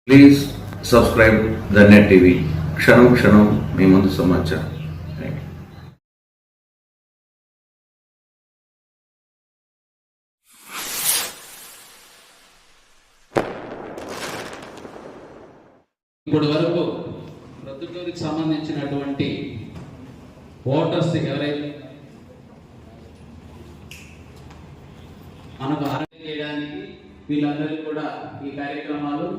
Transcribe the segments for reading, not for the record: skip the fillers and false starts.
Please subscribe the net TV. క్షణం క్షణం మీ ముందు సమాచారం. ఇప్పటి వరకు ప్రొద్దుటూరికి సంబంధించినటువంటి ఓటర్స్ ఎవరైతే మనకు ఆరోగ్యం చేయడానికి వీళ్ళందరికీ కూడా ఈ కార్యక్రమాలు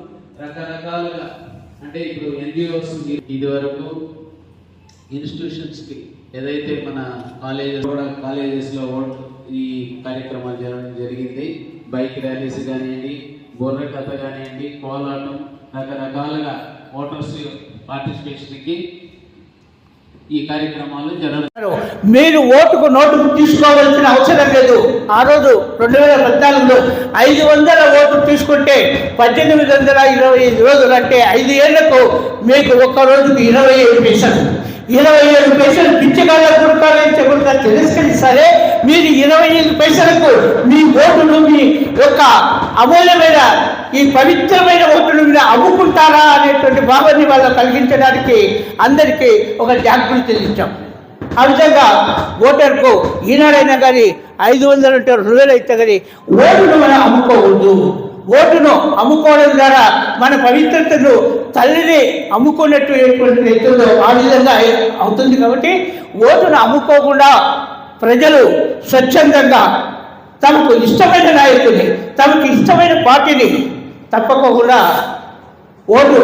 రకరకాలుగా, అంటే ఇప్పుడు ఎన్జిఓస్ ఇది వరకు ఇన్స్టిట్యూషన్స్కి ఏదైతే మన కాలేజెస్లో ఈ కార్యక్రమాలు జరగడం జరిగింది. బైక్ ర్యాలీస్ కానివ్వండి, బొర్ర కథ కానివ్వండి, కోలాటం, రకరకాలుగా ఓటర్స్ పార్టిసిపేషన్కి ఈ కార్యక్రమాలు జరగడం. మీరు ఓటుకు నోటుకు తీసుకోవాల్సిన అవసరం లేదు. ఆ రోజు 2014లో 500 ఓట్లు తీసుకుంటే 1825 రోజులు, అంటే 5 ఏళ్లకు మీకు ఒక్క రోజుకు 27 పైసలు. 27 పైసలు పిచ్చికాళ్ళ గురుకాలు తెలుసుకుని సరే, మీరు 25 పైసలకు మీ ఓటును, మీ యొక్క అమూల్యమైన ఈ పవిత్రమైన ఓటును మీద అమ్ముకుంటారా అనేటువంటి భావాన్ని వాళ్ళు కలిగించడానికి అందరికీ ఒక జాగృతి ఇచ్చాం. ఆ విధంగా ఓటర్కు ఈనాడైనా కానీ 500 అంటే 2000 అయితే కానీ ఓటును మనం అమ్ముకోవద్దు. ఓటును అమ్ముకోవడం ద్వారా మన పవిత్రతను తల్లిని అమ్ముకున్నట్టు అవుతుందో ఆ విధంగా అవుతుంది. కాబట్టి ఓటును అమ్ముకోకుండా ప్రజలు స్వచ్ఛందంగా తమకు ఇష్టమైన నాయకుని, తమకు ఇష్టమైన పార్టీని తప్పకుండా ఓటు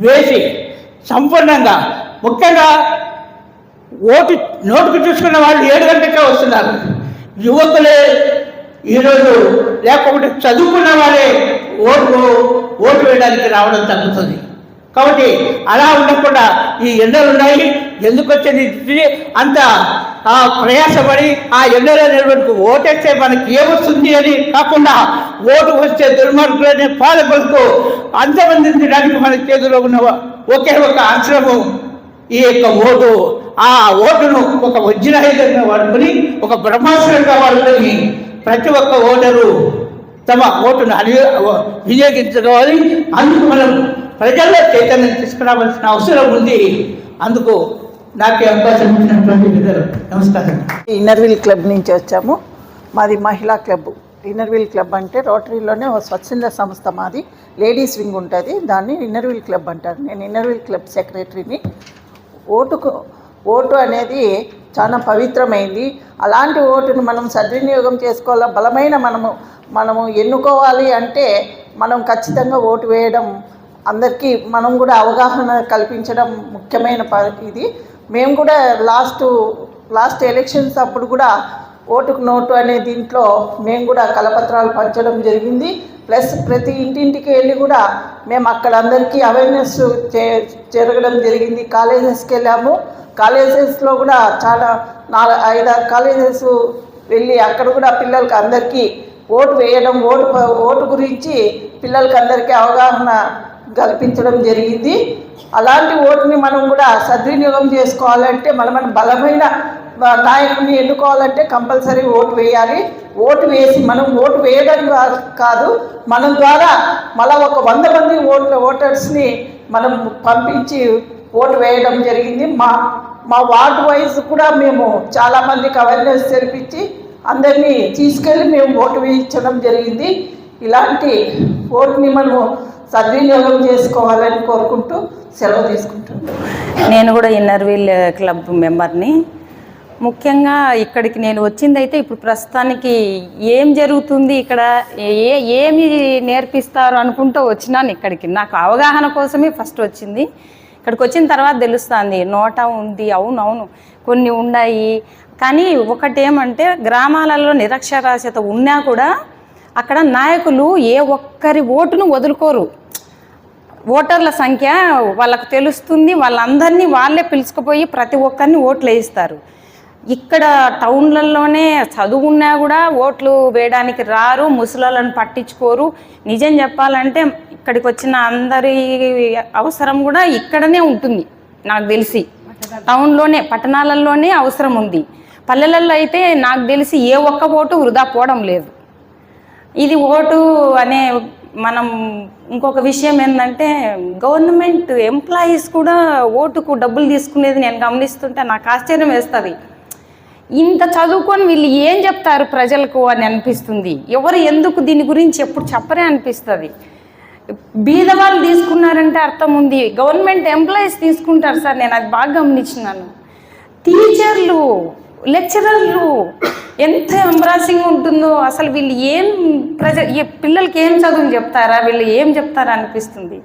వేసి సంపూర్ణంగా, ముఖ్యంగా ఓటు నోటుకు చూసుకున్న వాళ్ళు 7 గంటలకే వస్తున్నారు. యువకులే ఈరోజు, లేకపోతే చదువుకున్న వాళ్ళే ఓటు వేయడానికి రావడం తగ్గుతుంది. కాబట్టి అలా ఉండకుండా ఈ ఎండలు ఉన్నాయి, ఎందుకు వచ్చేది అంత ప్రయాసపడి ఆ ఎండలో నిలబడుకు ఓటేస్తే మనకి ఏమొస్తుంది అని కాకుండా, ఓటు వస్తే దుర్మార్గులనే పాలకులకు అంతమందించడానికి మన చేతిలో ఉన్న ఒకే ఒక ఆశ్రమం ఈ యొక్క ఓటు. ఆ ఓటును ఒక వజ్రాయుధంగా వాడుకొని, ఒక బ్రహ్మాస్త్రంగా వాడుకొని ప్రతి ఒక్క ఓటరు తమ ఓటును వినియోగించుకోవాలి. అందుకు మనం ప్రజల్లో చైతన్యం తీసుకురావాల్సిన అవసరం ఉంది. అందుకు నాకు అవకాశం ఇచ్చినటువంటి నమస్కారం. ఇన్నర్వీల్ క్లబ్ నుంచి వచ్చాము. మాది మహిళా క్లబ్. ఇన్నర్వీల్ క్లబ్ అంటే రోటరీలోనే ఒక స్వచ్ఛంద సంస్థ మాది. లేడీస్ వింగ్ ఉంటుంది, దాన్ని ఇన్నర్వీల్ క్లబ్ అంటారు. నేను ఇన్నర్వీల్ క్లబ్ సెక్రటరీని. ఓటు అనేది చాలా పవిత్రమైంది. అలాంటి ఓటును మనం సద్వినియోగం చేసుకోవాలి. బలమైన మనము ఎన్నుకోవాలి అంటే మనం ఖచ్చితంగా ఓటు వేయడం, అందరికీ మనం కూడా అవగాహన కల్పించడం ముఖ్యమైన ఇది. మేము కూడా లాస్ట్ ఎలక్షన్స్ అప్పుడు కూడా ఓటుకు నోటు అనే దీంట్లో మేము కూడా కలపత్రాలు పంచడం జరిగింది. ప్లస్ ప్రతి ఇంటింటికి వెళ్ళి కూడా మేము అక్కడ అందరికీ అవేర్నెస్ జరగడం జరిగింది. కాలేజెస్కి వెళ్ళాము. కాలేజెస్లో కూడా చాలా 4-5-6 కాలేజెస్ వెళ్ళి అక్కడ కూడా పిల్లలకి అందరికీ ఓటు వేయడం, ఓటు గురించి పిల్లలకి అందరికీ అవగాహన కల్పించడం జరిగింది. అలాంటి ఓటుని మనం కూడా సద్వినియోగం చేసుకోవాలంటే, మన బలమైన నాయకుడిని ఎన్నుకోవాలంటే కంపల్సరీ ఓటు వేయాలి. ఓటు వేసి మనం ఓటు వేయడం కాదు, మనం ద్వారా మళ్ళీ ఒక 100 మంది ఓటర్స్ని మనం పంపించి ఓటు వేయడం జరిగింది. మా వార్డు వైజ్ కూడా మేము చాలామందికి అవేర్నెస్ తెలిపించి అందరినీ తీసుకెళ్ళి మేము ఓటు వేయించడం జరిగింది. ఇలాంటి ఓటుని మనము సద్వినియోగం చేసుకోవాలని కోరుకుంటూ సెలవు తీసుకుంటున్నాను. నేను కూడా ఇన్నర్వీల్ క్లబ్ మెంబర్ని. ముఖ్యంగా ఇక్కడికి నేను వచ్చిందైతే ఇప్పుడు ప్రస్తుతానికి ఏం జరుగుతుంది ఇక్కడ, ఏమి నేర్పిస్తారు అనుకుంటూ వచ్చినాను ఇక్కడికి. నాకు అవగాహన కోసమే ఫస్ట్ వచ్చింది. ఇక్కడికి వచ్చిన తర్వాత తెలుస్తుంది నోటా ఉంది, అవునవును కొన్ని ఉన్నాయి. కానీ ఒకటేమంటే గ్రామాలలో నిరక్షరాస్యత ఉన్నా కూడా అక్కడ నాయకులు ఏ ఒక్కరి ఓటును వదులుకోరు. ఓటర్ల సంఖ్య వాళ్ళకు తెలుస్తుంది, వాళ్ళందరినీ వాళ్ళే పిలుచుకుపోయి ప్రతి ఒక్కరిని ఓట్లు వేయిస్తారు. ఇక్కడ టౌన్లలోనే చదువున్నా కూడా ఓట్లు వేయడానికి రారు, ముసలాళ్ళను పట్టించుకోరు. నిజం చెప్పాలంటే ఇక్కడికి వచ్చిన అందరి అవసరం కూడా ఇక్కడనే ఉంటుంది. నాకు తెలిసి టౌన్లోనే, పట్టణాలలోనే అవసరం ఉంది. పల్లెలలో అయితే నాకు తెలిసి ఏ ఒక్క ఓటు వృధా పోవడం లేదు. ఇది ఓటు అనే మనం ఇంకొక విషయం ఏంటంటే గవర్నమెంట్ ఎంప్లాయీస్ కూడా ఓటుకు డబ్బులు తీసుకునేది నేను గమనిస్తుంటే నాకు ఆశ్చర్యం వేస్తుంది. ఇంత చదువుకొని వీళ్ళు ఏం చెప్తారు ప్రజలకు అని అనిపిస్తుంది. ఎవరు ఎందుకు దీని గురించి ఎప్పుడు చెప్పరే అనిపిస్తుంది. బీద వాళ్ళు తీసుకున్నారంటే అర్థం ఉంది, గవర్నమెంట్ ఎంప్లాయీస్ తీసుకుంటారు సార్. నేను అది బాగా గమనించినాను. టీచర్లు, లెక్చరర్లు ఎంత ఎంబ్రాసింగ్ ఉంటుందో అసలు. వీళ్ళు ఏం పిల్లలకి ఏం చదువులు చెప్తారా, వీళ్ళు ఏం చెప్తారా అనిపిస్తుంది.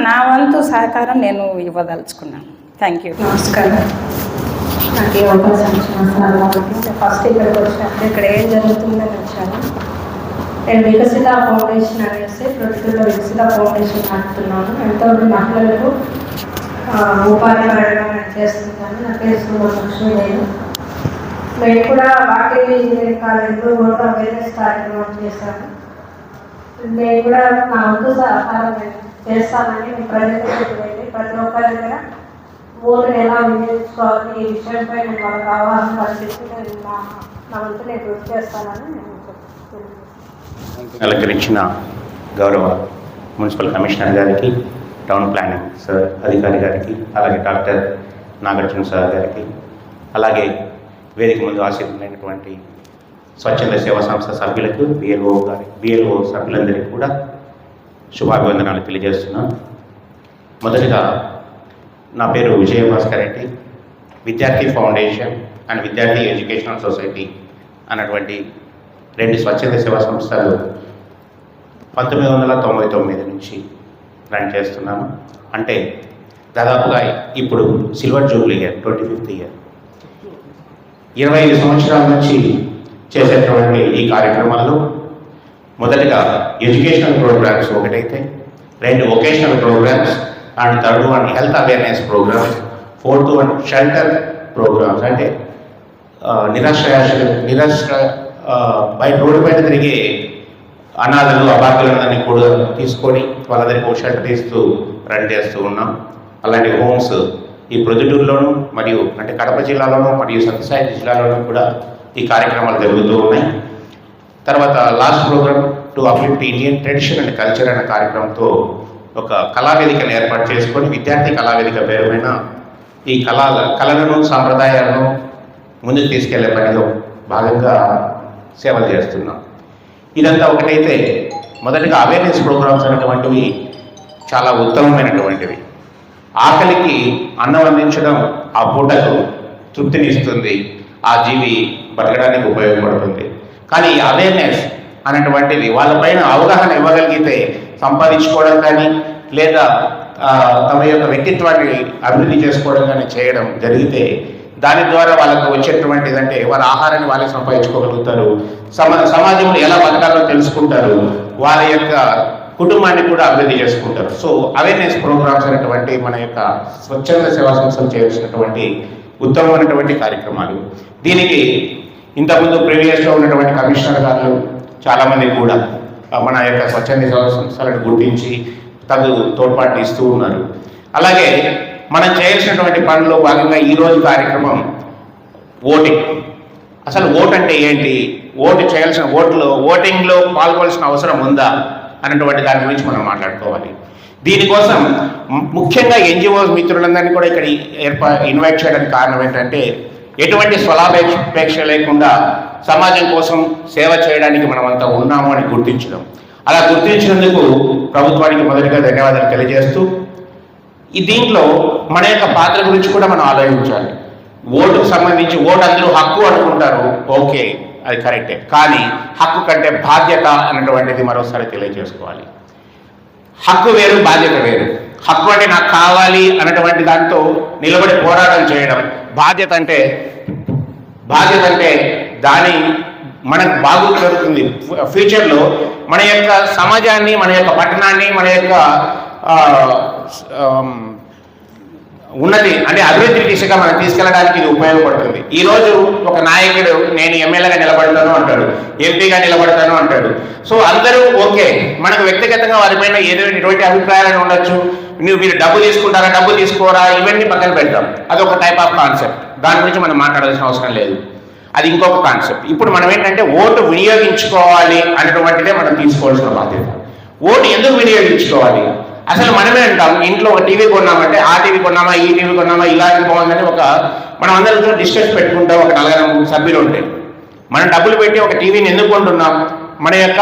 నా వంతు సహకారం నేను ఇవ్వదలుచుకున్నాను. Thank you. నమస్కారం. నాకు ఈ అవకాశం ఇచ్చిన ఫస్ట్ ఇక్కడికి వచ్చినప్పుడు ఇక్కడ ఏం జరుగుతుందని వచ్చాను. నేను వికసిత ఫౌండేషన్ అనేసి ప్రొద్దుటూరులో వికసిత ఫౌండేషన్ నడుపుతున్నాను. ఎంతోమంది మహిళలకు ఉపాధి పడడం నేను చేస్తున్నాను. నా పేరు లక్ష్మీదేవి. నేను కూడా వాకింగ్ ఇంజనీరింగ్ కాలేజీలో కూడా అవేర్నెస్ కార్యక్రమం చేశాను. నేను కూడా నా వంతు సహకారం చేస్తానని నేను ప్రజలకు వెళ్ళి ప్రతి ఒక్కరి దగ్గర ఓటును ఎలా వినియోగించుకోవాలి ఈ విషయంపై నేను వాళ్ళకి అవగాహన కల్పిస్తూ నేను నా వంతు నేను కృషి చేస్తానని నేను అలంకరించిన గౌరవ మున్సిపల్ కమిషనర్ గారికి, టౌన్ ప్లానింగ్ సార్ అధికారి గారికి, అలాగే డాక్టర్ నాగార్జున సార్ గారికి, అలాగే వేదిక ముందు ఆశీర్వదించినటువంటి స్వచ్ఛంద సేవా సంస్థ సభ్యులకు, బిఎల్ఓ సభ్యులందరికీ కూడా శుభాభివందనాలు తెలియజేస్తున్నాను. మొదటిగా నా పేరు విజయభాస్కర్ రెడ్డి. విద్యార్థి ఫౌండేషన్ అండ్ విద్యార్థి ఎడ్యుకేషనల్ సొసైటీ అన్నటువంటి 2 స్వచ్ఛంద సేవా సంస్థలు 1999 నుంచి రన్ చేస్తున్నాము. అంటే దాదాపుగా ఇప్పుడు silver Jubilee year, 25th year, 25 సంవత్సరాల నుంచి చేసేటువంటి ఈ కార్యక్రమాల్లో మొదటిగా ఎడ్యుకేషనల్ ప్రోగ్రామ్స్ ఒకటైతే, 2 vocational programmes and 3rd one health awareness programmes, 4th one shelter programmes. అంటే బయట రోడ్డు పైన తిరిగే అనాథలు, అబాధ్యులందరినీ కూడా తీసుకొని వాళ్ళందరికీ ఒక షెల్టర్ ఇస్తూ రన్ చేస్తూ ఉన్నాం. అలాంటి హోమ్స్ ఈ ప్రొద్దుటూరులోను మరియు అంటే కడప జిల్లాలోను మరియు సత్యసాయి జిల్లాలోనూ కూడా ఈ కార్యక్రమాలు జరుగుతూ ఉన్నాయి. తర్వాత last programme to uplift Indian tradition and culture అనే కార్యక్రమంతో ఒక కళావేదికను ఏర్పాటు చేసుకొని విద్యార్థి కళావేదిక పేరుపైన ఈ కళలను సాంప్రదాయాలను ముందుకు తీసుకెళ్లే పనిలో భాగంగా సేవలు చేస్తున్నాం. ఇదంతా ఒకటైతే, మొదటిగా అవేర్నెస్ ప్రోగ్రామ్స్ అనేటువంటివి చాలా ఉత్తమమైనటువంటివి. ఆకలికి అన్నం అందించడం ఆ పూటకు తృప్తినిస్తుంది, ఆ జీవి బతకడానికి ఉపయోగపడుతుంది. కానీ ఈ అవేర్నెస్ అనేటువంటిది వాళ్ళపైన అవగాహన ఇవ్వగలిగితే సంపాదించుకోవడం కానీ లేదా తమ యొక్క వ్యక్తిత్వాన్ని అభివృద్ధి చేసుకోవడం కానీ చేయడం జరిగితే దాని ద్వారా వాళ్ళకు వచ్చేటువంటిది అంటే వారి ఆహారాన్ని వాళ్ళే సంపాదించుకోగలుగుతారు, సమాజంలో ఎలా బతకాలో తెలుసుకుంటారు, వాళ్ళ యొక్క కుటుంబాన్ని కూడా అభివృద్ధి చేసుకుంటారు. సో అవేర్నెస్ ప్రోగ్రామ్స్ అనేటువంటి మన యొక్క స్వచ్ఛంద సేవా సంస్థలు చేయాల్సినటువంటి ఉత్తమమైనటువంటి కార్యక్రమాలు. దీనికి ఇంతకుముందు ప్రీవియస్లో ఉన్నటువంటి కమిషనర్ గారు చాలామంది కూడా మన యొక్క స్వచ్ఛంద సేవా సంస్థలను గుర్తించి తగు తోడ్పాటు ఇస్తూ ఉన్నారు. అలాగే మనం చేయాల్సినటువంటి పనుల్లో భాగంగా ఈరోజు కార్యక్రమం ఓటింగ్. అసలు ఓటు అంటే ఏంటి, ఓటింగ్లో పాల్గొనాల్సిన అవసరం ఉందా అన్నటువంటి దాని గురించి మనం మాట్లాడుకోవాలి. దీనికోసం ముఖ్యంగా ఎన్జిఓస్ మిత్రులందరినీ కూడా ఇక్కడ ఇన్వైట్ చేయడానికి కారణం ఏంటంటే ఎటువంటి స్వలాపేక్ష లేకుండా సమాజం కోసం సేవ చేయడానికి మనమంతా ఉన్నాము అని గుర్తించడం. అలా గుర్తించినందుకు ప్రభుత్వానికి మొదటిగా ధన్యవాదాలు తెలియజేస్తూ దీంట్లో మన యొక్క పాత్ర గురించి కూడా మనం ఆలోచించాలి. ఓటుకు సంబంధించి ఓటు అందరూ హక్కు అనుకుంటారు, ఓకే అది కరెక్టే, కానీ హక్కు కంటే బాధ్యత అన్నటువంటిది మరోసారి తెలియజేసుకోవాలి. హక్కు వేరు, బాధ్యత వేరు. హక్కు అంటే నాకు కావాలి అన్నటువంటి దాంతో నిలబడి పోరాటం చేయడం. బాధ్యత అంటే దాని మనకు బాగు జరుగుతుంది. ఫ్యూచర్లో మన యొక్క సమాజాన్ని, మన యొక్క పట్టణాన్ని, మన యొక్క ఉన్నతి అంటే అభివృద్ధి దిశగా మనం తీసుకెళ్ళడానికి ఇది ఉపయోగపడుతుంది. ఈరోజు ఒక నాయకుడు నేను ఎమ్మెల్యేగా నిలబడతాను అంటాడు, ఎంపీగా నిలబడతాను అంటాడు. సో అందరూ ఓకే, మనకు వ్యక్తిగతంగా వారిపైన ఎటువంటి అభిప్రాయాలు ఉండొచ్చు. మీరు డబ్బు తీసుకుంటారా, డబ్బు తీసుకోరా, ఇవన్నీ పక్కన పెడతాం. అదొక టైప్ ఆఫ్ కాన్సెప్ట్, దాని గురించి మనం మాట్లాడాల్సిన అవసరం లేదు. అది ఇంకొక కాన్సెప్ట్. ఇప్పుడు మనం ఏంటంటే ఓటు వినియోగించుకోవాలి అనేటువంటిదే మనం తీసుకోవాల్సిన బాధ్యత. ఓటు ఎందుకు వినియోగించుకోవాలి? అసలు మనమే అంటాం, ఇంట్లో ఒక టీవీ కొన్నామంటే ఆ టీవీ కొన్నామా, ఈ టీవీ కొన్నామా, ఇలాంటి బాగుందని మనం అందరితో డిస్కస్ పెట్టుకుంటాం. ఒక 4 సభ్యులు ఉంటాయి. మనం డబ్బులు పెట్టి ఒక టీవీని ఎందుకు కొంటున్నాం? మన యొక్క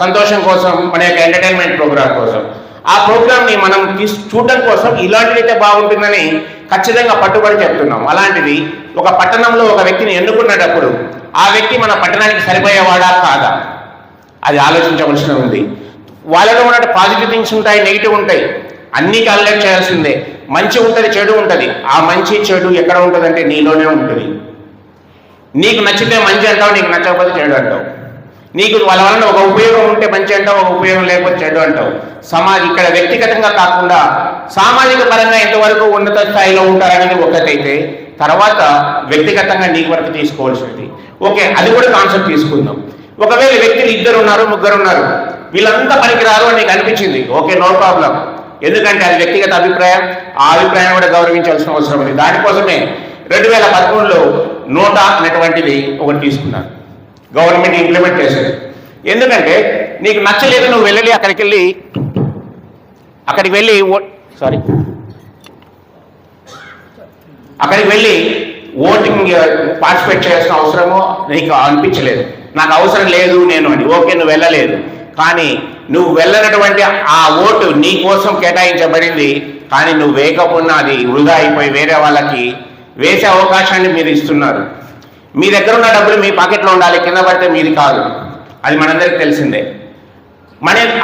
సంతోషం కోసం, మన యొక్క ఎంటర్టైన్మెంట్ ప్రోగ్రామ్ కోసం. ఆ ప్రోగ్రామ్ని మనం చూడడం కోసం ఇలాంటిదైతే బాగుంటుందని ఖచ్చితంగా పట్టుబడి చెప్తున్నాం. అలాంటిది ఒక పట్టణంలో ఒక వ్యక్తిని ఎన్నుకున్నప్పుడు ఆ వ్యక్తి మన పట్టణానికి సరిపోయేవాడా కాదా, అది ఆలోచించవలసి ఉంది. వాళ్ళలో ఉన్నట్టు పాజిటివ్ థింగ్స్ ఉంటాయి, నెగిటివ్ ఉంటాయి, అన్నీ క్యాలిక్యులేట్ చేయాల్సిందే. మంచి ఉంటుంది, చెడు ఉంటుంది. ఆ మంచి చెడు ఎక్కడ ఉంటుందంటే నీలోనే ఉంటుంది. నీకు నచ్చితే మంచి అంటావు, నీకు నచ్చకపోతే చెడు అంటావు. నీకు వాళ్ళ వలన ఒక ఉపయోగం ఉంటే మంచి అంటావు, ఒక ఉపయోగం లేకపోతే చెడు అంటావు. ఇక్కడ వ్యక్తిగతంగా కాకుండా సామాజిక పరంగా ఎంతవరకు ఉన్నత స్థాయిలో ఉంటారనేది ఒకటైతే, తర్వాత వ్యక్తిగతంగా నీకు వరకు తీసుకోవాల్సింది. ఓకే, అది కూడా కాన్సెప్ట్ తీసుకుందాం. ఒకవేళ వ్యక్తులు 2 ఉన్నారు, 3 ఉన్నారు, వీళ్ళంతా పనికిరారు అని నీకు అనిపించింది. Okay, no problem. ఎందుకంటే అది వ్యక్తిగత అభిప్రాయం. ఆ అభిప్రాయం కూడా గౌరవించాల్సిన అవసరం ఉంది. దానికోసమే 2013లో నోటా అనేటువంటిది ఒకటి తీసుకున్నారు, గవర్నమెంట్ ఇంప్లిమెంట్ చేసేది. ఎందుకంటే నీకు నచ్చలేదు, నువ్వు వెళ్ళి అక్కడికి వెళ్ళి ఓటింగ్ పార్టిసిపేట్ చేయాల్సిన అవసరమో నీకు అనిపించలేదు. నాకు అవసరం లేదు నేను అని. ఓకే, నువ్వు వెళ్ళలేదు. కానీ నువ్వు వెళ్ళనటువంటి ఆ ఓటు నీ కోసం కేటాయించబడింది. కానీ నువ్వు వేయకపోయినా అది వృధా అయిపోయి వేరే వాళ్ళకి వేసే అవకాశాన్ని మీరు ఇస్తున్నారు. మీ దగ్గర ఉన్న డబ్బులు మీ పాకెట్లో ఉండాలి, కింద పడితే మీది కాదు. అది మనందరికీ తెలిసిందే.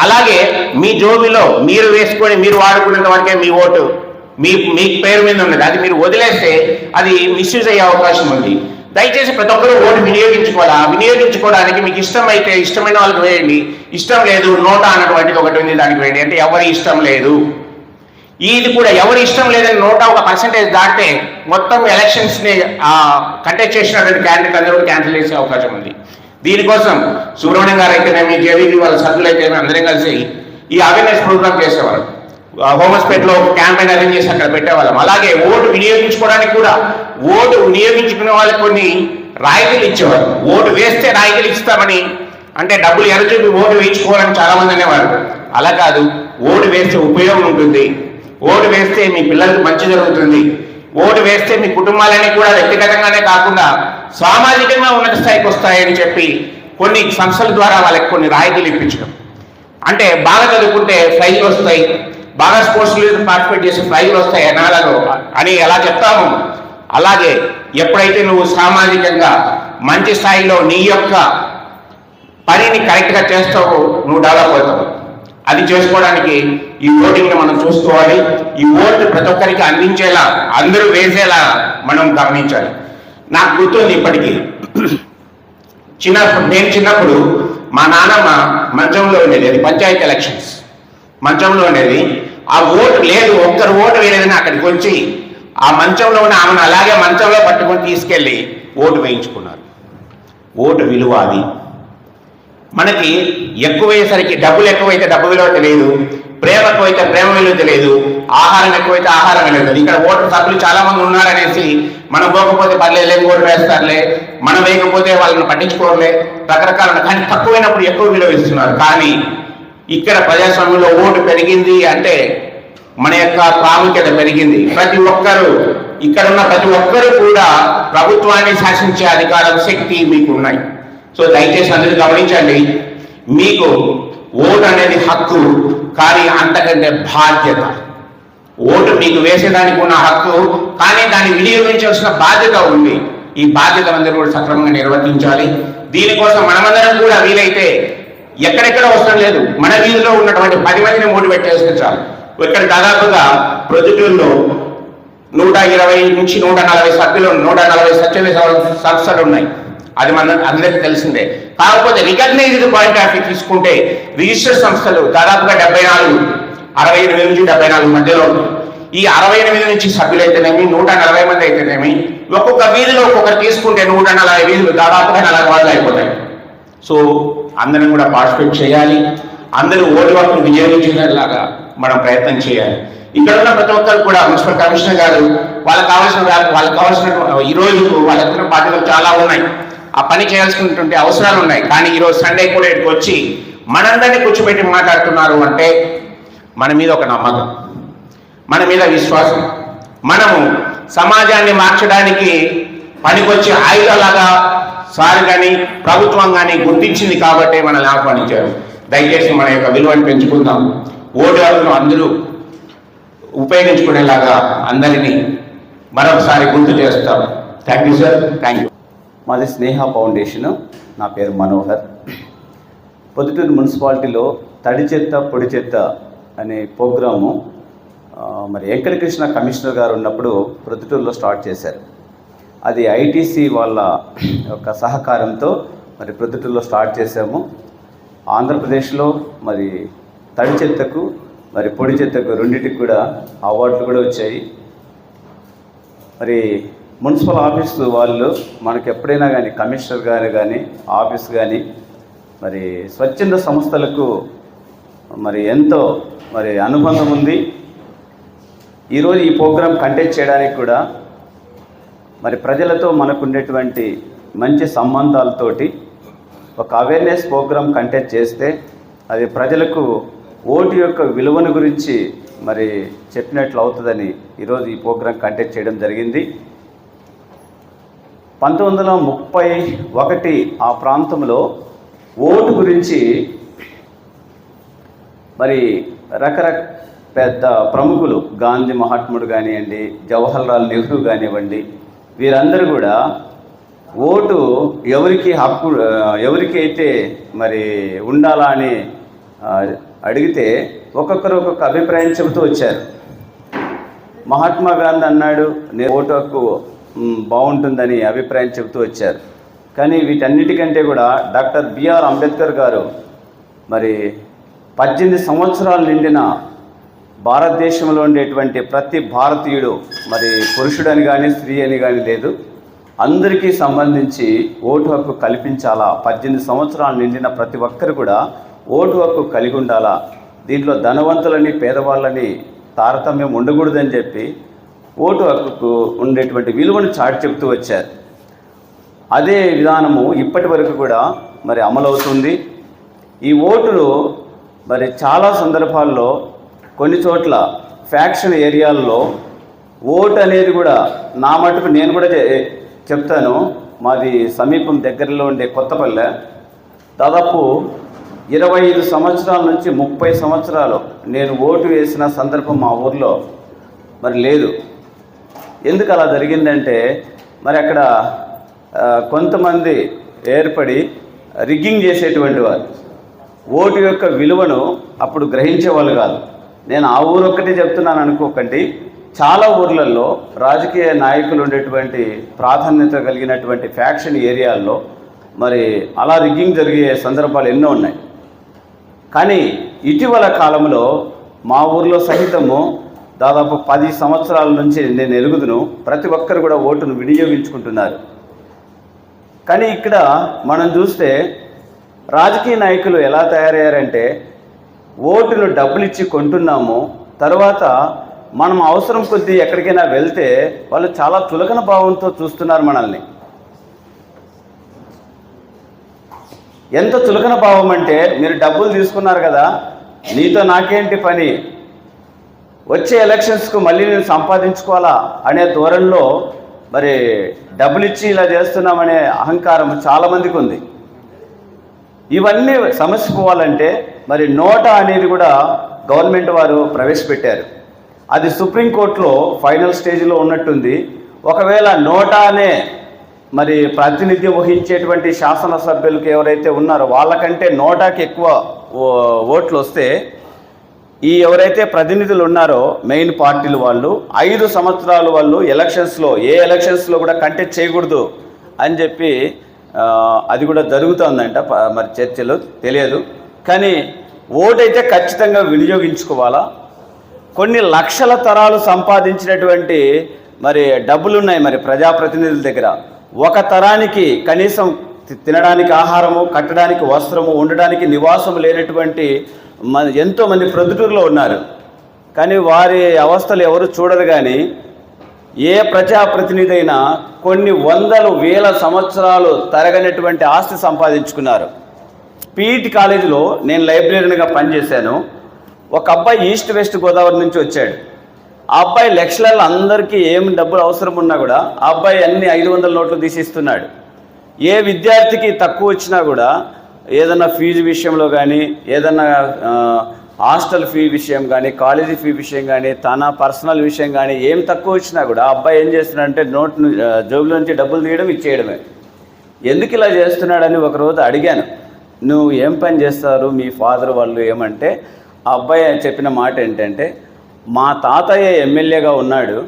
అలాగే మీ జోబిలో మీరు వేసుకొని మీరు వాడుకునేంత వరకే మీ ఓటు మీ పేరు మీద ఉన్నది. అది మీరు వదిలేస్తే అది మిస్యూజ్ అయ్యే అవకాశం ఉంది. దయచేసి ప్రతి ఒక్కరూ ఓటు వినియోగించుకోవడానికి మీకు ఇష్టమైతే ఇష్టమైన వాళ్ళకి వేయండి, ఇష్టం లేదు నోటా అన్నటువంటిది ఒకటి ఉంది, దానికి వేయండి. అంటే ఎవరి ఇష్టం లేదు, ఇది కూడా ఎవరి ఇష్టం లేదని నోటా ఒక పర్సెంటేజ్ దాటితే మొత్తం ఎలక్షన్స్ని కంటెస్ట్ చేసినటువంటి క్యాండిడేట్ అందరూ క్యాన్సిల్ చేసే అవకాశం ఉంది. దీనికోసం సుబ్రహ్మణ్యం గారు అయితేనేమి, జేవీబీ వాళ్ళ సభ్యులు అయితేనేమి అందరం కలిసి ఈ అవేర్నెస్ ప్రోగ్రామ్ చేసేవారు. హోమస్పేట్లో క్యాంపెయిన్ అరేంజ్ చేసి అక్కడ పెట్టేవాళ్ళం. అలాగే ఓటు వినియోగించుకోవడానికి కూడా ఓటు వినియోగించుకునే వాళ్ళకి కొన్ని రాయితీలు ఇచ్చేవారు. ఓటు వేస్తే రాయితీలు ఇస్తామని, అంటే డబ్బులు ఎరచూపి ఓటు వేయించుకోవాలని చాలామంది అనేవారు. అలా కాదు, ఓటు వేస్తే ఉపయోగం ఉంటుంది, ఓటు వేస్తే మీ పిల్లలకు మంచి జరుగుతుంది, ఓటు వేస్తే మీ కుటుంబాలన్నీ కూడా వ్యక్తిగతంగానే కాకుండా సామాజికంగా ఉన్నత స్థాయికి వస్తాయని చెప్పి కొన్ని సంస్థల ద్వారా వాళ్ళకి కొన్ని రాయితీలు ఇప్పించడం. అంటే బాగా చదువుకుంటే ప్రైజులు వస్తాయి, బాగా స్పోర్ట్స్లో పార్టిసిపేట్ చేసే ప్రైజులు వస్తాయి అనాలలో అని ఎలా చెప్తాము, అలాగే ఎప్పుడైతే నువ్వు సామాజికంగా మంచి స్థాయిలో నీ యొక్క పనిని కరెక్ట్గా చేస్తావో నువ్వు డెవలప్ అవుతావు. అది చేసుకోవడానికి ఈ ఓటింగ్ని మనం చూసుకోవాలి. ఈ ఓటు ప్రతి ఒక్కరికి అందించేలా, అందరూ వేసేలా మనం గమనించాలి. నాకు గుర్తుంది ఇప్పటికీ, నేను చిన్నప్పుడు మా నాన్నమ్మ మంచంలో ఉండేది, అది పంచాయతీ ఎలక్షన్స్ మంచంలో ఉండేది. ఆ ఓటు లేదు, ఒక్కరు ఓటు వేయలేదని అక్కడికి వచ్చి ఆ మంచంలో ఉన్న ఆమెను అలాగే మంచంలో పట్టుకొని తీసుకెళ్ళి ఓటు వేయించుకున్నారు. ఓటు విలువ అది. మనకి ఎక్కువయ్యేసరికి డబ్బులు ఎక్కువైతే డబ్బు విలువ తెలియదు, ప్రేమ ఎక్కువైతే ప్రేమ విలువ తెలియదు, ఆహారం ఎక్కువైతే ఆహారం విలువ తెలియదు. ఇక్కడ ఓటు సభ్యులు చాలా మంది ఉన్నారనేసి మనం పోకపోతే పర్లేదు, ఓటు వేస్తారులే, మనం వేయకపోతే వాళ్ళని పట్టించుకోరలే, రకరకాల. కానీ తక్కువైనప్పుడు ఎక్కువ విలువ ఇస్తున్నారు. కానీ ఇక్కడ ప్రజాస్వామ్యంలో ఓటు పెరిగింది అంటే మన యొక్క ప్రాముఖ్యత పెరిగింది. ప్రతి ఒక్కరూ, ఇక్కడ ఉన్న ప్రతి ఒక్కరూ కూడా ప్రభుత్వాన్ని శాసించే అధికారం, శక్తి మీకు ఉన్నాయి. సో దయచేసి అందరూ గమనించండి, మీకు ఓటు అనేది హక్కు, కానీ అంతకంటే బాధ్యత. ఓటు మీకు వేసేదానికి ఉన్న హక్కు, కానీ దాన్ని వినియోగించాల్సిన బాధ్యత ఉంది. ఈ బాధ్యత అందరూ కూడా సక్రమంగా నిర్వర్తించాలి. దీనికోసం మనమందరం కూడా వీలైతే ఎక్కడెక్కడ అవసరం లేదు, మన వీధిలో ఉన్నటువంటి 10 మందిని మోటివేట్ చేస్తే చాలు. ఇక్కడ దాదాపుగా ప్రొద్దుటూరులో 120 నుంచి 140 సభ్యులు, 140 స్వచ్ఛంద సంస్థలు ఉన్నాయి. అది మన అందరికీ తెలిసిందే. కాకపోతే రికగ్నైజ్డ్ పాయింట్ ఆఫ్ వ్యూ తీసుకుంటే రిజిస్టర్డ్ సంస్థలు దాదాపుగా 74, 68 నుంచి 74 మధ్యలో. ఈ 68 నుంచి సభ్యులైతేనేమి, 140 మంది అయితేనేమి, ఒక్కొక్క వీధిలో ఒక్కొక్కరు తీసుకుంటే 140 వీధులు దాదాపుగా 40 వార్డులు అయిపోతాయి. సో అందరం కూడా పార్టిసిపేట్ చేయాలి, అందరూ ఓటు హక్కును వినియోగించేలాగా మనం ప్రయత్నం చేయాలి. ఇక్కడ ఉన్న ప్రతి ఒక్కరు కూడా మున్సిపల్ కమిషనర్ గారు వాళ్ళకి కావాల్సిన ఈరోజు వాళ్ళకి బాధ్యతలు చాలా ఉన్నాయి, ఆ పని చేయాల్సినటువంటి అవసరాలు ఉన్నాయి. కానీ ఈరోజు సండే కూడా ఇక్కడికి వచ్చి మనందరినీ కూర్చోబెట్టి మాట్లాడుతున్నారు అంటే మన మీద ఒక నమ్మకం, మన మీద విశ్వాసం, మనము సమాజాన్ని మార్చడానికి పనికొచ్చే ఆయుధాలాగా సార్ కానీ ప్రభుత్వం కానీ గుర్తించింది కాబట్టి మనల్ని ఆహ్వానించారు. దయచేసి మన యొక్క విలువను పెంచుకుందాం, ఓటు హక్కును అందరూ ఉపయోగించుకునేలాగా అందరినీ మరొకసారి గుర్తు చేస్తాం. Thank you sir, thank you. మాది స్నేహ ఫౌండేషను, నా పేరు మనోహర్. పొద్దుటూరు మున్సిపాలిటీలో తడి చెత్త పొడి చెత్త అనే ప్రోగ్రాము మరి వెంకటకృష్ణ కమిషనర్ గారు ఉన్నప్పుడు ప్రొద్దుటూరులో స్టార్ట్ చేశారు. అది ఐటీసీ వాళ్ళ యొక్క సహకారంతో మరి ప్రొద్దుటూరులో స్టార్ట్ చేశాము. ఆంధ్రప్రదేశ్లో మరి తడి చెత్తకు మరి పొడి చెత్తకు రెండింటికి కూడా అవార్డులు కూడా వచ్చాయి. మరి మున్సిపల్ ఆఫీస్ వాళ్ళు మనకి ఎప్పుడైనా కానీ కమిషనర్ గారు కానీ ఆఫీస్ కానీ మరి స్వచ్ఛంద సంస్థలకు మరి ఎంతో మరి అనుబంధం ఉంది. ఈరోజు ఈ ప్రోగ్రాం కండక్ట్ చేయడానికి కూడా మరి ప్రజలతో మనకు ఉండేటువంటి మంచి సంబంధాలతోటి ఒక అవేర్నెస్ ప్రోగ్రాం కండక్ట్ చేస్తే అది ప్రజలకు ఓటు యొక్క విలువను గురించి మరి చెప్పినట్లు అవుతుందని ఈరోజు ఈ ప్రోగ్రాం కండక్ట్ చేయడం జరిగింది. 1931 ఆ ప్రాంతంలో ఓటు గురించి మరి పెద్ద ప్రముఖులు గాంధీ మహాత్ముడు కానివ్వండి, జవహర్లాల్ నెహ్రూ కానివ్వండి, వీరందరూ కూడా ఓటు ఎవరికైతే మరి ఉండాలా అని అడిగితే ఒక్కొక్కరు ఒక్కొక్క అభిప్రాయం చెబుతూ వచ్చారు. మహాత్మా గాంధీ అన్నాడు ఓటు హక్కు బాగుంటుందని అభిప్రాయం చెబుతూ వచ్చారు. కానీ వీటన్నిటికంటే కూడా డాక్టర్ బిఆర్ అంబేద్కర్ గారు మరి 18 సంవత్సరాలు నిండిన భారతదేశంలో ఉండేటువంటి ప్రతి భారతీయుడు మరి పురుషుడని కానీ స్త్రీ అని కానీ లేదు, అందరికీ సంబంధించి ఓటు హక్కు కల్పించాలా. 18 సంవత్సరాలు నిండిన ప్రతి ఒక్కరు కూడా ఓటు హక్కు కలిగి ఉండాలా. దీంట్లో ధనవంతులని పేదవాళ్ళని తారతమ్యం ఉండకూడదని చెప్పి ఓటు హక్కుకు ఉండేటువంటి విలువను చాటి చెబుతూ వచ్చారు. అదే విధానము ఇప్పటి వరకు కూడా మరి అమలవుతుంది. ఈ ఓటును మరి చాలా సందర్భాల్లో కొన్ని చోట్ల ఫ్యాక్షన్ ఏరియాల్లో ఓటు అనేది కూడా నా మటుకు నేను కూడా చెప్తాను. మాది సమీపం దగ్గరలో ఉండే కొత్తపల్లె, దాదాపు 25 సంవత్సరాల నుంచి 30 సంవత్సరాలు నేను ఓటు వేసిన సందర్భం మా ఊర్లో మరి లేదు. ఎందుకు అలా జరిగిందంటే మరి అక్కడ కొంతమంది ఏర్పడి రిగ్గింగ్ చేసేటువంటి వారు ఓటు యొక్క విలువను అప్పుడు గ్రహించేవాళ్ళు కాదు. నేను ఆ ఊరు ఒక్కటే చెప్తున్నాను అనుకోకండి, చాలా ఊర్లలో రాజకీయ నాయకులు ఉండేటువంటి ప్రాధాన్యత కలిగినటువంటి ఫ్యాక్షన్ ఏరియాల్లో మరి అలా రిగ్గింగ్ జరిగే సందర్భాలు ఎన్నో ఉన్నాయి. కానీ ఇటీవల కాలంలో మా ఊర్లో సహితము దాదాపు 10 సంవత్సరాల నుంచి నేను ఎరుగుదును ప్రతి ఒక్కరు కూడా ఓటును వినియోగించుకుంటున్నారు. కానీ ఇక్కడ మనం చూస్తే రాజకీయ నాయకులు ఎలా తయారయ్యారంటే ఓటును డబ్బులు ఇచ్చి కొంటున్నాము, తర్వాత మనం అవసరం కొద్దీ ఎక్కడికైనా వెళ్తే వాళ్ళు చాలా చులకన భావంతో చూస్తున్నారు మనల్ని. ఎంత చులకన భావం అంటే, మీరు డబ్బులు తీసుకున్నారు కదా, నీతో నాకేంటి పని, వచ్చే ఎలక్షన్స్కు మళ్ళీ నేను సంపాదించుకోవాలా అనే ధోరణిలో మరి డబ్బులు ఇచ్చి ఇలా చేస్తున్నామనే అహంకారం చాలామందికి ఉంది. ఇవన్నీ సమస్య పోవాలంటే మరి నోటా అనేది కూడా గవర్నమెంట్ వారు ప్రవేశపెట్టారు. అది సుప్రీంకోర్టులో ఫైనల్ స్టేజ్లో ఉన్నట్టుంది. ఒకవేళ నోటానే మరి ప్రాతినిధ్యం వహించేటువంటి శాసనసభ్యులకు ఎవరైతే ఉన్నారో వాళ్ళకంటే నోటాకి ఎక్కువ ఓట్లు వస్తే ఈ ఎవరైతే ప్రతినిధులు ఉన్నారో మెయిన్ పార్టీలు వాళ్ళు 5 సంవత్సరాలు వాళ్ళు ఎలక్షన్స్లో కూడా కంటెస్ట్ చేయకూడదు అని చెప్పి అది కూడా జరుగుతుందంట మరి చర్చలు తెలియదు. కానీ ఓటైతే ఖచ్చితంగా వినియోగించుకోవాలా. కొన్ని లక్షల తరాలు సంపాదించినటువంటి మరి డబ్బులు ఉన్నాయి మరి ప్రజాప్రతినిధుల దగ్గర. ఒక తరానికి కనీసం తినడానికి ఆహారము, కట్టడానికి వస్త్రము, ఉండడానికి నివాసం లేనటువంటి ఎంతోమంది ప్రొద్దుటూరులో ఉన్నారు. కానీ వారి అవస్థలు ఎవరు చూడరు. కానీ ఏ ప్రజాప్రతినిధి అయినా కొన్ని వందలు వేల సంవత్సరాలు తరగనటువంటి ఆస్తి సంపాదించుకున్నారు. పీఈటీ కాలేజీలో నేను లైబ్రరీగా పనిచేశాను. ఒక అబ్బాయి ఈస్ట్ వెస్ట్ గోదావరి నుంచి వచ్చాడు. ఆ అబ్బాయి లక్షలలో అందరికీ ఏం డబ్బులు అవసరం ఉన్నా కూడా ఆ అబ్బాయి అన్ని 500 నోట్లు తీసిస్తున్నాడు. ఏ విద్యార్థికి తక్కువ వచ్చినా కూడా ఏదన్నా ఫీజు విషయంలో కానీ, ఏదన్నా హాస్టల్ ఫీ విషయం కానీ, కాలేజీ ఫీ విషయం కానీ, తన పర్సనల్ విషయం కానీ ఏం తక్కువ వచ్చినా కూడా ఆ అబ్బాయి ఏం చేస్తున్నాడంటే నోట్ను జోబులో నుంచి డబ్బులు తీయడం ఇచ్చేయడమే. ఎందుకు ఇలా చేస్తున్నాడని ఒకరోజు అడిగాను, నువ్వు ఏం పని చేస్తారు మీ ఫాదర్ వాళ్ళు ఏమంటే, ఆ అబ్బాయి చెప్పిన మాట ఏంటంటే, మా తాతయ్య ఎమ్మెల్యేగా ఉన్నాడు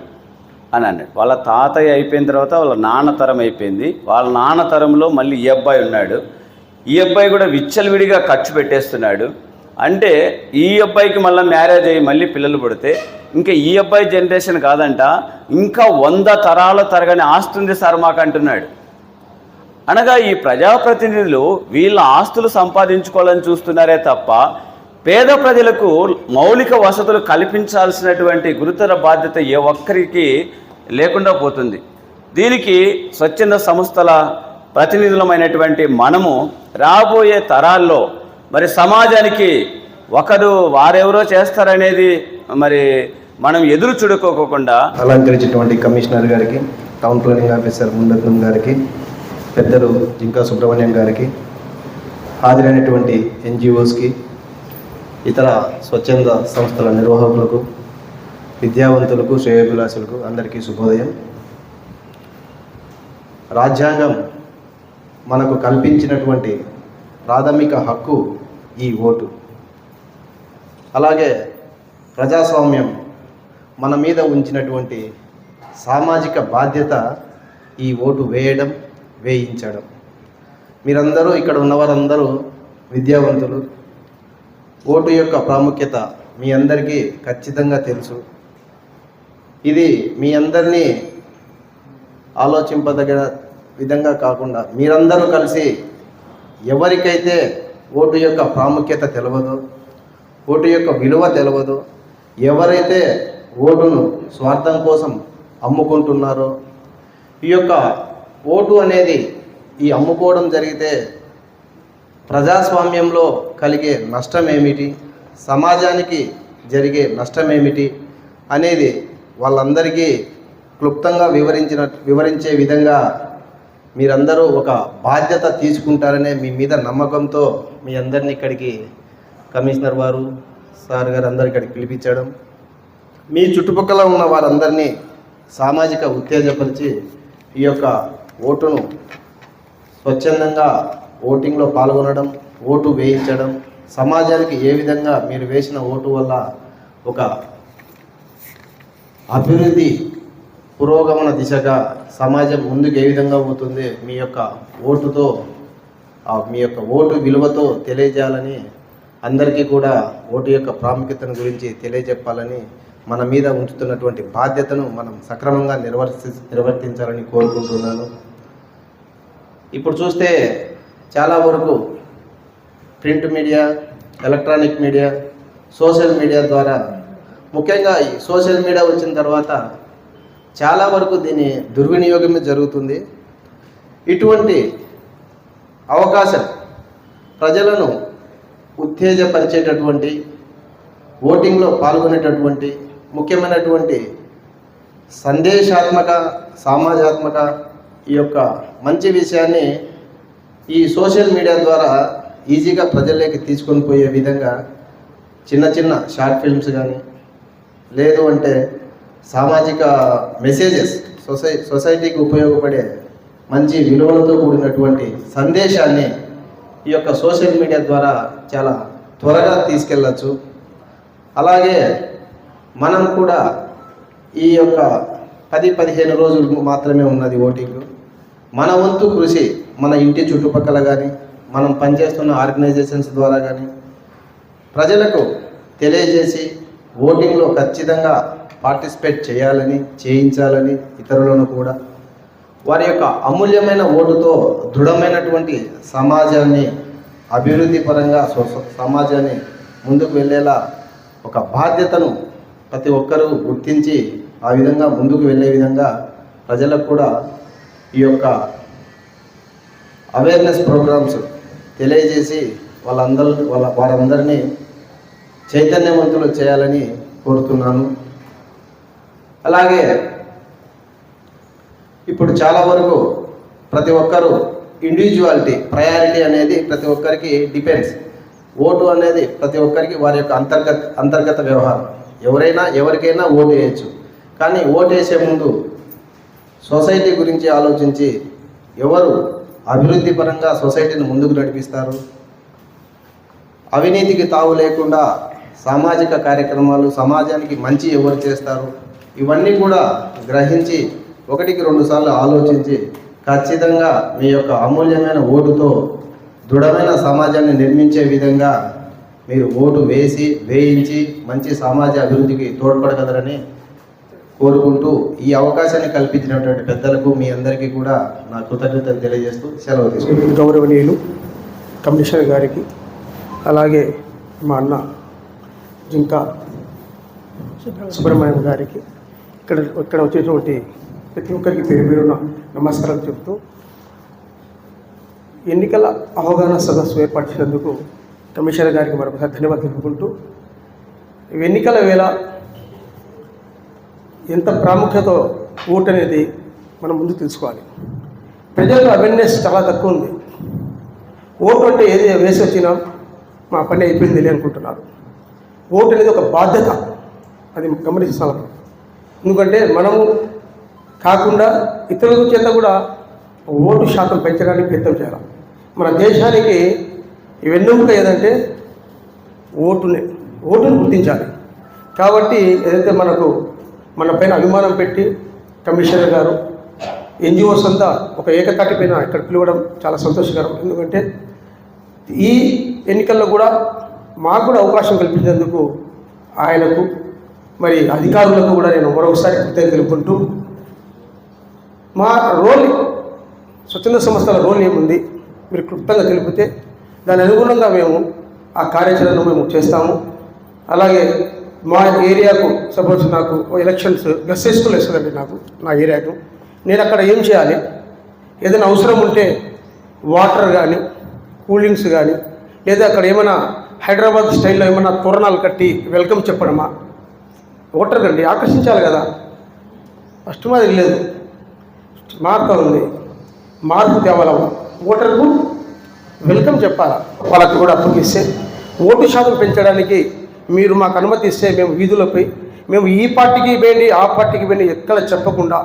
అని అన్నాడు. వాళ్ళ తాతయ్య అయిపోయిన తర్వాత వాళ్ళ నాన్న తరం అయిపోయింది. వాళ్ళ నాన్న తరంలో మళ్ళీ ఈ అబ్బాయి ఉన్నాడు. ఈ అబ్బాయి కూడా విచ్చలవిడిగా ఖర్చు పెట్టేస్తున్నాడు. అంటే ఈ అబ్బాయికి మళ్ళీ మ్యారేజ్ అయ్యి మళ్ళీ పిల్లలు పుడితే ఇంకా ఈ అబ్బాయి జనరేషన్ కాదంట, ఇంకా 100 తరాల తరగని ఆస్తుంది సార్ మాకు అంటున్నాడు. అనగా ఈ ప్రజాప్రతినిధులు వీళ్ళ ఆస్తులు సంపాదించుకోవాలని చూస్తున్నారే తప్ప పేద ప్రజలకు మౌలిక వసతులు కల్పించాల్సినటువంటి గురుతర బాధ్యత ఏ ఒక్కరికి లేకుండా పోతుంది. దీనికి స్వచ్ఛంద సంస్థల ప్రతినిధులమైనటువంటి మనము రాబోయే తరాల్లో మరి సమాజానికి ఒకరు వారెవరో చేస్తారనేది మరి మనం ఎదురు చూడుకోకుండా అలంకరించినటువంటి కమిషనర్ గారికి, టౌన్ ప్లానింగ్ ఆఫీసర్ ముందత్నం గారికి, పెద్దలు జింకా సుబ్రహ్మణ్యం గారికి, హాజరైనటువంటి ఎన్జిఓస్కి, ఇతర స్వచ్ఛంద సంస్థల నిర్వాహకులకు, విద్యావంతులకు, శ్రేయోభిలాషులకు అందరికీ శుభోదయం. రాజ్యాంగం మనకు కల్పించినటువంటి ప్రాథమిక హక్కు ఈ ఓటు. అలాగే ప్రజాస్వామ్యం మన మీద ఉంచినటువంటి సామాజిక బాధ్యత ఈ ఓటు వేయడం, వేయించడం. మీరందరూ ఇక్కడ ఉన్నవారందరూ విద్యావంతులు. ఓటు యొక్క ప్రాముఖ్యత మీ అందరికీ ఖచ్చితంగా తెలుసు. ఇది మీ అందరినీ ఆలోచింపదగిన విధంగా కాకుండా మీరందరూ కలిసి ఎవరికైతే ఓటు యొక్క ప్రాముఖ్యత తెలియదో, ఓటు యొక్క విలువ తెలియదో, ఎవరైతే ఓటును స్వార్థం కోసం అమ్ముకుంటున్నారో, ఈ యొక్క ఓటు అనేది ఈ అమ్ముకోవడం జరిగితే ప్రజాస్వామ్యంలో కలిగే నష్టం ఏమిటి, సమాజానికి జరిగే నష్టం ఏమిటి అనేది వాళ్ళందరికీ క్లుప్తంగా వివరించే విధంగా మీరందరూ ఒక బాధ్యత తీసుకుంటారనే మీ మీద నమ్మకంతో మీ అందరినీ ఇక్కడికి కమిషనర్ వారు, సార్ గారు అందరు ఇక్కడికి పిలిపించడం, మీ చుట్టుపక్కల ఉన్న వారందరినీ సామాజిక ఉత్తేజపరిచి ఈ యొక్క ఓటును స్వచ్ఛందంగా ఓటింగ్లో పాల్గొనడం, ఓటు వేయించడం, సమాజానికి ఏ విధంగా మీరు వేసిన ఓటు వల్ల ఒక అభివృద్ధి పురోగమన దిశగా సమాజం ముందుకు ఏ విధంగా పోతుంది మీ యొక్క ఓటుతో, మీ యొక్క ఓటు విలువతో తెలియజేయాలని, అందరికీ కూడా ఓటు యొక్క ప్రాముఖ్యతను గురించి తెలియజెప్పాలని, మన మీద ఉంచుతున్నటువంటి బాధ్యతను మనం సక్రమంగా నిర్వర్తించాలని కోరుకుంటున్నాను. ఇప్పుడు చూస్తే చాలా వరకు print media, electronic media, social media ద్వారా, ముఖ్యంగా ఈ సోషల్ మీడియా వచ్చిన తర్వాత చాలా వరకు దీని దుర్వినియోగమే జరుగుతుంది. ఇటువంటి అవకాశం ప్రజలను ఉత్తేజపరిచేటటువంటి, ఓటింగ్లో పాల్గొనేటటువంటి ముఖ్యమైనటువంటి సందేశాత్మక, సమాజాత్మక ఈ యొక్క మంచి విషయాన్ని ఈ సోషల్ మీడియా ద్వారా ఈజీగా ప్రజల్లోకి తీసుకొని పోయే విధంగా చిన్న చిన్న షార్ట్ ఫిల్మ్స్ కానీ, లేదు అంటే సామాజిక మెసేజెస్, సొసైటీకి ఉపయోగపడే మంచి విలువలతో కూడినటువంటి సందేశాన్ని ఈ యొక్క సోషల్ మీడియా ద్వారా చాలా త్వరగా తీసుకెళ్ళచ్చు. అలాగే మనం కూడా ఈ యొక్క 10-15 రోజులు మాత్రమే ఉన్నది ఓటింగ్. మన వంతు కృషి మన ఇంటి చుట్టుపక్కల కానీ, మనం పనిచేస్తున్న ఆర్గనైజేషన్స్ ద్వారా కానీ ప్రజలకు తెలియజేసి ఓటింగ్లో ఖచ్చితంగా పార్టిసిపేట్ చేయాలని, చేయించాలని, ఇతరులను కూడా వారి యొక్క అమూల్యమైన ఓటుతో దృఢమైనటువంటి సమాజాన్ని, అభివృద్ధి పరంగా సమాజాన్ని ముందుకు వెళ్ళేలా ఒక బాధ్యతను ప్రతి ఒక్కరూ గుర్తించి ఆ విధంగా ముందుకు వెళ్ళే విధంగా ప్రజలకు కూడా ఈ యొక్క అవేర్నెస్ ప్రోగ్రామ్స్ తెలియజేసి వారందరినీ చైతన్యవంతులు చేయాలని కోరుతున్నాను. అలాగే ఇప్పుడు చాలా వరకు ప్రతి ఒక్కరూ ఇండివిజువాలిటీ ప్రయారిటీ అనేది ప్రతి ఒక్కరికి డిపెండ్స్. ఓటు అనేది ప్రతి ఒక్కరికి వారి యొక్క అంతర్గత వ్యవహారం. ఎవరికైనా ఓటు వేయచ్చు. కానీ ఓటు వేసే ముందు సొసైటీ గురించి ఆలోచించి ఎవరు అభివృద్ధి పరంగా సొసైటీని ముందుకు నడిపిస్తారు, అవినీతికి తావు లేకుండా సామాజిక కార్యక్రమాలు, సమాజానికి మంచి ఎవరు చేస్తారు, ఇవన్నీ కూడా గ్రహించి 1-2 సార్లు ఆలోచించి ఖచ్చితంగా మీ యొక్క అమూల్యమైన ఓటుతో దృఢమైన సమాజాన్ని నిర్మించే విధంగా మీరు ఓటు వేయించి మంచి సమాజ అభివృద్ధికి తోడ్పడగలరని కోరుకుంటూ ఈ అవకాశాన్ని కల్పించినటువంటి పెద్దలకు మీ అందరికీ కూడా నా కృతజ్ఞతలు తెలియజేస్తూ సెలవు తీసుకుంటాను. గౌరవనీయులు కమిషనర్ గారికి, అలాగే మా అన్న జింకా సుబ్రహ్మణ్యం గారికి, ఇక్కడ వచ్చేటువంటి ప్రతి ఒక్కరికి పేరున నమస్కారం చెబుతూ ఎన్నికల అవగాహన సదస్సు ఏర్పరిచినందుకు కమిషనర్ గారికి మరొకసారి ధన్యవాదాలు తెలుపుకుంటూ, ఎన్నికల వేళ ఎంత ప్రాముఖ్యత ఓటు అనేది మనం ముందు తెలుసుకోవాలి. ప్రజలకు అవేర్నెస్ చాలా తక్కువ ఉంది. ఓటు అంటే ఏది వేసి వచ్చినా మా పని అయిపోయింది అనుకుంటున్నారు. ఓటు అనేది ఒక బాధ్యత, అది గమనించాలి. ఎందుకంటే మనము కాకుండా ఇతరుల చేత కూడా ఓటు శాతం పెంచడానికి ప్రయత్నం చేయాలి. మన దేశానికి వెన్నెముక ఏదంటే ఓటుని గుర్తించాలి. కాబట్టి ఏదైతే మన పైన అభిమానం పెట్టి కమిషనర్ గారు, ఎన్జిఓస్ అంతా ఒక ఏకతాటి పైన ఇక్కడ పిలవడం చాలా సంతోషకరం. ఎందుకంటే ఈ ఎన్నికల్లో కూడా మాకు కూడా అవకాశం కల్పించేందుకు ఆయనకు మరి అధికారులకు కూడా నేను మరొకసారి కృతజ్ఞతలు తెలుపుకుంటూ, మా రోల్ స్వచ్ఛంద సంస్థల రోల్ ఏముంది మీరు క్లుప్తంగా తెలిపితే దాని అనుగుణంగా మేము ఆ కార్యాచరణను మేము చేస్తాము. అలాగే మా ఏరియాకు సపోజ్ నాకు ఎలక్షన్స్ గెస్ట్ స్కూల్ వేస్తుందండి నా ఏరియాకు, నేను అక్కడ ఏం చేయాలి, ఏదైనా అవసరం ఉంటే వాటర్ కానీ కూల్ డ్రింక్స్ కానీ, లేదా అక్కడ ఏమైనా హైదరాబాద్ స్టైల్లో ఏమైనా తోరణాలు కట్టి వెల్కమ్ చెప్పడమా, ఓటర్ కండి ఆకర్షించాలి కదా. ఫస్ట్ మాది లేదు, మార్పు ఉంది, మార్పు తేవాల ఓటర్కు వెల్కమ్ చెప్పాలా. వాళ్ళకి కూడా అప్పగిస్తే ఓటు శాతం పెంచడానికి మీరు మాకు అనుమతి ఇస్తే మేము వీధులపై మేము ఈ పార్టీకి వేయండి ఆ పార్టీకి వేయండి ఎక్కడ చెప్పకుండా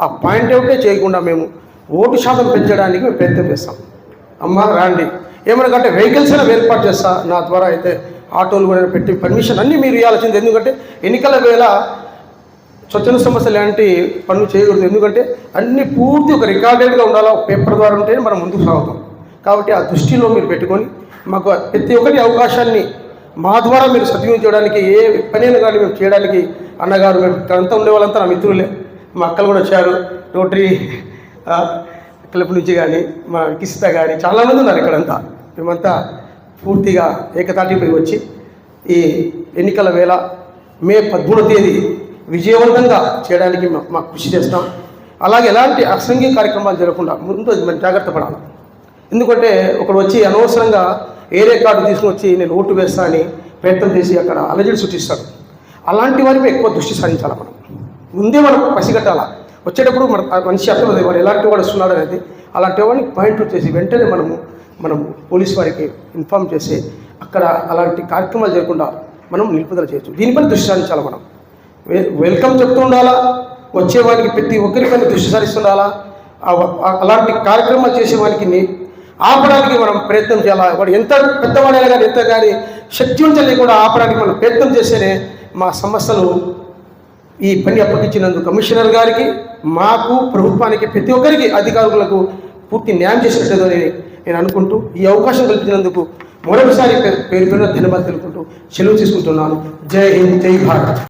ఆ పాయింట్ అవుటే చేయకుండా మేము ఓటు శాతం పెంచడానికి మేము ప్రయత్నం చేస్తాం. అమ్మ రాండి, ఏమైనా కంటే వెహికల్స్ అయినా ఏర్పాటు చేస్తా, నా ద్వారా అయితే ఆటోలు కూడా పెట్టి పర్మిషన్ అన్నీ మీరు ఇవ్వాల్సింది. ఎందుకంటే ఎన్నికల వేళ స్వచ్ఛంద సంస్థ లాంటి పనులు చేయకూడదు. ఎందుకంటే అన్నీ పూర్తి ఒక రికార్డెడ్గా ఉండాలా, పేపర్ ద్వారా ఉంటేనే మనం ముందుకు సాగుతాం. కాబట్టి ఆ దృష్టిలో మీరు పెట్టుకొని మాకు ప్రతి ఒక్కటి అవకాశాన్ని మా ద్వారా మీరు సద్వినియోగించడానికి ఏ పనైనా కానీ మేము చేయడానికి అన్నగారు, మేము ఇక్కడంతా ఉండే వాళ్ళంతా నా మిత్రులే, మా అక్కలు కూడా వచ్చారు, రోటరీ క్లబ్ నుంచి కానీ మా కిస్త కానీ చాలామంది ఉన్నారు ఇక్కడంతా. మేమంతా పూర్తిగా ఏకతాటిపై వచ్చి ఈ ఎన్నికల వేళ మే 13వ తేదీ విజయవంతంగా చేయడానికి మాకు కృషి చేస్తాం. అలాగే ఎలాంటి అసంఘిక కార్యక్రమాలు జరగకుండా ముందు మనం జాగ్రత్త పడాలి. ఎందుకంటే ఒకడు వచ్చి అనవసరంగా ఏరే కార్డు తీసుకుని వచ్చి నేను ఓటు వేస్తా అని ప్రయత్నం చేసి అక్కడ అలజడి సృష్టిస్తాడు. అలాంటి వారికి ఎక్కువ దృష్టి సారించాలి. మనం ముందే మనం పసిగట్టాలా, వచ్చేటప్పుడు మనిషి అర్థం వాడు ఎలాంటి వాడు వస్తున్నాడు అనేది. అలాంటి వాడిని పాయింట్ చేసి వెంటనే మనం పోలీస్ వారికి ఇన్ఫామ్ చేసి అక్కడ అలాంటి కార్యక్రమాలు జరగకుండా మనం నిలుపుదల చేయొచ్చు. దీనిపై దృష్టి సారించాలి. మనం వెల్కమ్ చెప్తూ ఉండాలా, వచ్చేవారికి ప్రతి ఒక్కరిపైన దృష్టి సారిస్తుండాలా. అలాంటి కార్యక్రమాలు చేసేవారికి ఆపడానికి మనం ప్రయత్నం చేయాలి. వాడు ఎంత పెద్దవాడైనా కానీ ఎంత కానీ శక్తివంతుల్ని కూడా ఆపడానికి మనం ప్రయత్నం చేస్తేనే మా సంస్థలు ఈ పని అప్పగించినందుకు కమిషనర్ గారికి, మాకు, ప్రభుత్వానికి, ప్రతి ఒక్కరికి అధికారులకు పూర్తి న్యాయం చేసినట్టు నేను అనుకుంటూ ఈ అవకాశం కల్పించినందుకు మరొకసారి పేరు ధన్యవాదాలు తెలుపుకుంటూ సెలవు తీసుకుంటున్నాను. జై హింద్, జై భారత్.